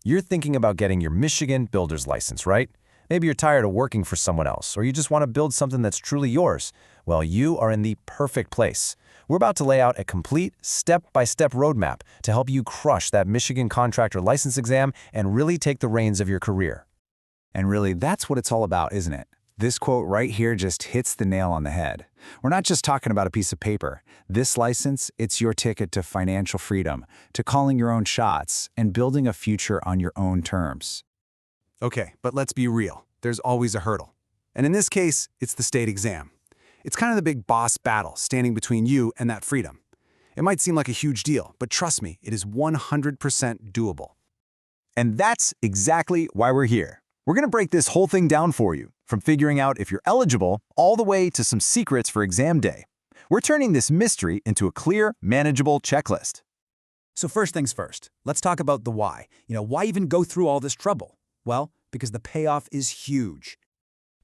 You're thinking about getting your Michigan builder's license, right? Maybe you're tired of working for someone else, or you just want to build something that's truly yours. Well, you are in the perfect place. We're about to lay out a complete, step-by-step roadmap to help you crush that Michigan contractor license exam and really take the reins of your career. And really, that's what it's all about, isn't it? This quote right here just hits the nail on the head. We're not just talking about a piece of paper. This license, it's your ticket to financial freedom, to calling your own shots, and building a future on your own terms. Okay, but let's be real. There's always a hurdle. And in this case, it's the state exam. It's kind of the big boss battle standing between you and that freedom. It might seem like a huge deal, but trust me, it is 100% doable. And that's exactly why we're here. We're going to break this whole thing down for you, from figuring out if you're eligible all the way to some secrets for exam day. We're turning this mystery into a clear, manageable checklist. So first things first, let's talk about the why. Why even go through all this trouble? Well, because the payoff is huge.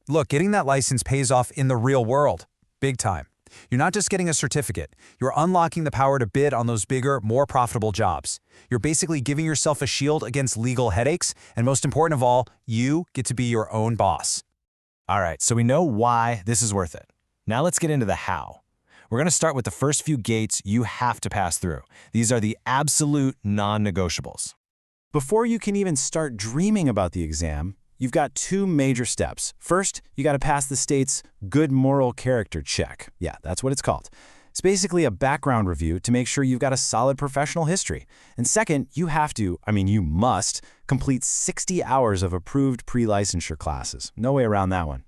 Look, getting that license pays off in the real world, big time. You're not just getting a certificate, you're unlocking the power to bid on those bigger, more profitable jobs. You're basically giving yourself a shield against legal headaches, and most important of all, you get to be your own boss. All right, so we know why this is worth it. Now let's get into the how. We're going to start with the first few gates you have to pass through. These are the absolute non-negotiables. Before you can even start dreaming about the exam, you've got two major steps. First, you got to pass the state's good moral character check. Yeah, that's what it's called. It's basically a background review to make sure you've got a solid professional history. And second, you must complete 60 hours of approved pre-licensure classes. No way around that one.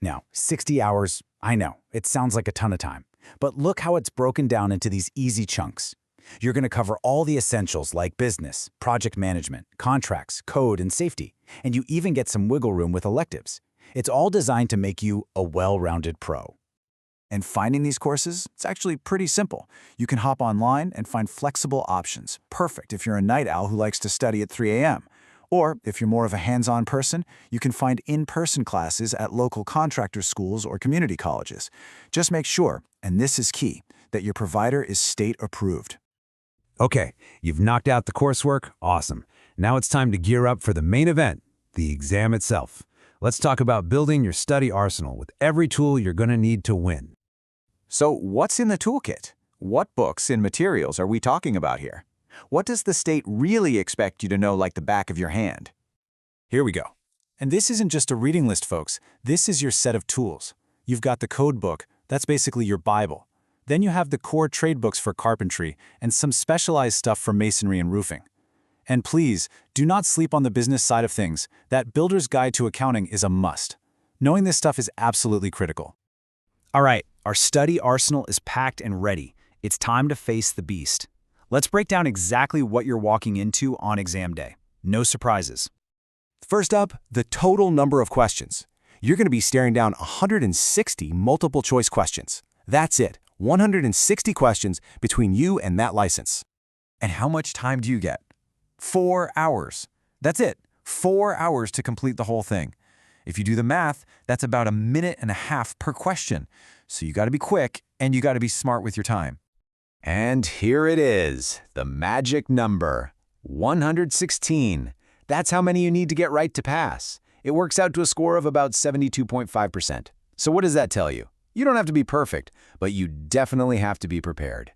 Now, 60 hours, I know, it sounds like a ton of time. But look how it's broken down into these easy chunks. You're going to cover all the essentials like business, project management, contracts, code, and safety. And you even get some wiggle room with electives. It's all designed to make you a well-rounded pro. And finding these courses, it's actually pretty simple. You can hop online and find flexible options, perfect if you're a night owl who likes to study at 3 a.m. Or if you're more of a hands-on person, you can find in-person classes at local contractor schools or community colleges. Just make sure, and this is key, that your provider is state-approved. Okay, you've knocked out the coursework, awesome. Now it's time to gear up for the main event, the exam itself. Let's talk about building your study arsenal with every tool you're going to need to win. So what's in the toolkit? What books and materials are we talking about here? What does the state really expect you to know like the back of your hand? Here we go. And this isn't just a reading list, folks. This is your set of tools. You've got the code book. That's basically your Bible. Then you have the core trade books for carpentry and some specialized stuff for masonry and roofing. And please, do not sleep on the business side of things. That Builder's Guide to Accounting is a must. Knowing this stuff is absolutely critical. All right, our study arsenal is packed and ready. It's time to face the beast. Let's break down exactly what you're walking into on exam day. No surprises. First up, the total number of questions. You're going to be staring down 160 multiple choice questions. That's it, 160 questions between you and that license. And how much time do you get? 4 hours. That's it, 4 hours to complete the whole thing. If you do the math, that's about 1.5 minutes per question. So you got to be quick and you got to be smart with your time. And here it is, the magic number, 116. That's how many you need to get right to pass. It works out to a score of about 72.5%. So what does that tell you? You don't have to be perfect, but you definitely have to be prepared.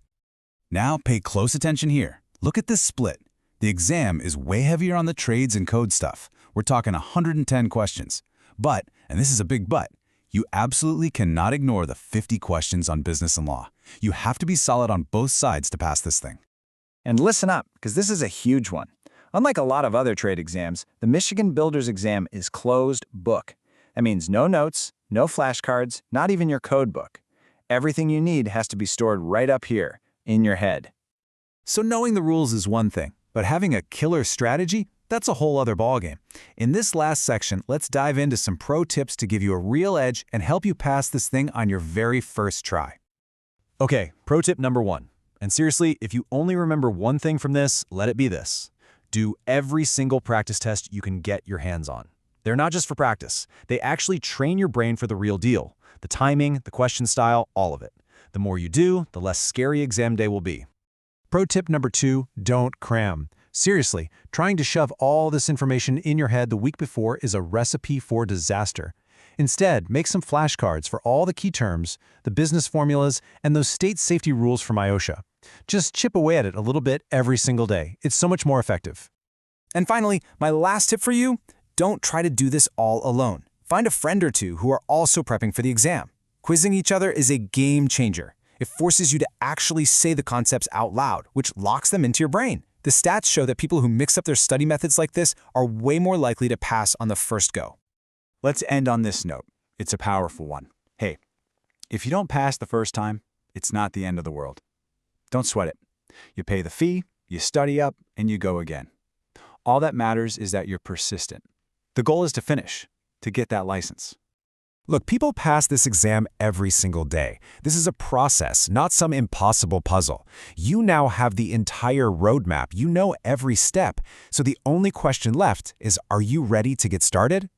Now pay close attention here. Look at this split. The exam is way heavier on the trades and code stuff. We're talking 110 questions. But, and this is a big but, you absolutely cannot ignore the 50 questions on business and law. You have to be solid on both sides to pass this thing. And listen up, because this is a huge one. Unlike a lot of other trade exams, the Michigan Builder's Exam is closed book. That means no notes, no flashcards, not even your code book. Everything you need has to be stored right up here, in your head. So knowing the rules is one thing, but having a killer strategy, that's a whole other ballgame. In this last section, let's dive into some pro tips to give you a real edge and help you pass this thing on your very first try. Okay, pro tip number 1. And seriously, if you only remember one thing from this, let it be this. Do every single practice test you can get your hands on. They're not just for practice. They actually train your brain for the real deal. The timing, the question style, all of it. The more you do, the less scary exam day will be. Pro tip number 2, don't cram. Seriously, trying to shove all this information in your head the week before is a recipe for disaster. Instead, make some flashcards for all the key terms, the business formulas, and those state safety rules from IOSHA. Just chip away at it a little bit every single day. It's so much more effective. And finally, my last tip for you, don't try to do this all alone. Find a friend or two who are also prepping for the exam. Quizzing each other is a game changer. It forces you to actually say the concepts out loud, which locks them into your brain. The stats show that people who mix up their study methods like this are way more likely to pass on the first go. Let's end on this note. It's a powerful one. Hey, if you don't pass the first time, it's not the end of the world. Don't sweat it. You pay the fee, you study up, and you go again. All that matters is that you're persistent. The goal is to finish, to get that license. Look, people pass this exam every single day. This is a process, not some impossible puzzle. You now have the entire roadmap. You know every step. So the only question left is, are you ready to get started?